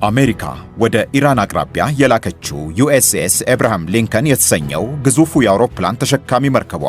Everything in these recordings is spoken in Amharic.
አሜሪካ ወደ ኢራን አቅራቢያ የላከችው ዩኤስኤስ ኤብርሃም ሊንከን የተሰኘው ግዙፉ የአውሮፕላን ተሸካሚ መርከቧ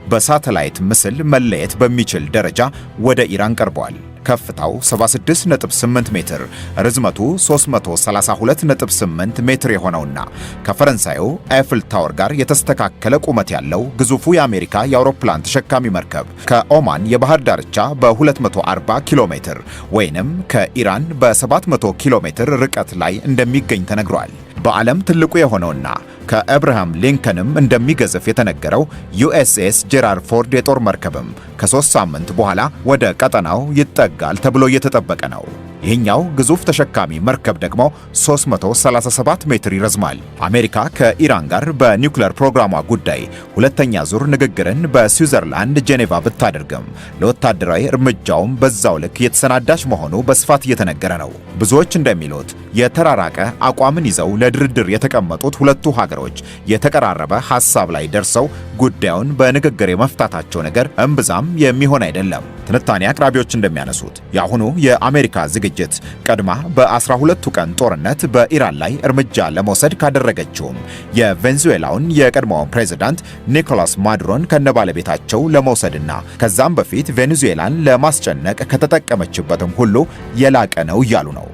በሳተላይት ምስል መለየት በሚችል ደረጃ ወደ ኢራን ቀርቧል። ከፍታው 76.8 ሜትር፣ ርዝመቱ 332.8 ሜትር የሆነውና ከፈረንሳዩ ኤፍል ታወር ጋር የተስተካከለ ቁመት ያለው ግዙፉ የአሜሪካ የአውሮፕላን ተሸካሚ መርከብ ከኦማን የባህር ዳርቻ በ240 ኪሎ ሜትር ወይንም ከኢራን በ700 ኪሎ ሜትር ርቀት ላይ እንደሚገኝ ተነግሯል። በዓለም ትልቁ የሆነውና ከኤብርሃም ሊንከንም እንደሚገዝፍ የተነገረው ዩኤስኤስ ጄራርድ ፎርድ የጦር መርከብም ከ3 ሳምንት በኋላ ወደ ቀጠናው ይጠጋል ተብሎ እየተጠበቀ ነው። ይህኛው ግዙፍ ተሸካሚ መርከብ ደግሞ 337 ሜትር ይረዝማል። አሜሪካ ከኢራን ጋር በኒውክሌር ፕሮግራሟ ጉዳይ ሁለተኛ ዙር ንግግርን በስዊዘርላንድ ጄኔቫ ብታደርግም ለወታደራዊ እርምጃውም በዛው ልክ የተሰናዳች መሆኑ በስፋት እየተነገረ ነው። ብዙዎች እንደሚሉት የተራራቀ አቋምን ይዘው ለድርድር የተቀመጡት ሁለቱ ሀገሮች የተቀራረበ ሐሳብ ላይ ደርሰው ጉዳዩን በንግግር የመፍታታቸው ነገር እምብዛም የሚሆን አይደለም። ትንታኔ አቅራቢዎች እንደሚያነሱት የአሁኑ የአሜሪካ ዝግጅት ቀድማ በ12ቱ ቀን ጦርነት በኢራን ላይ እርምጃ ለመውሰድ ካደረገችውም የቬንዙዌላውን የቀድሞውን ፕሬዝዳንት ኒኮላስ ማዱሮን ከነባለቤታቸው ለመውሰድና ከዛም በፊት ቬኔዙዌላን ለማስጨነቅ ከተጠቀመችበትም ሁሉ የላቀ ነው እያሉ ነው።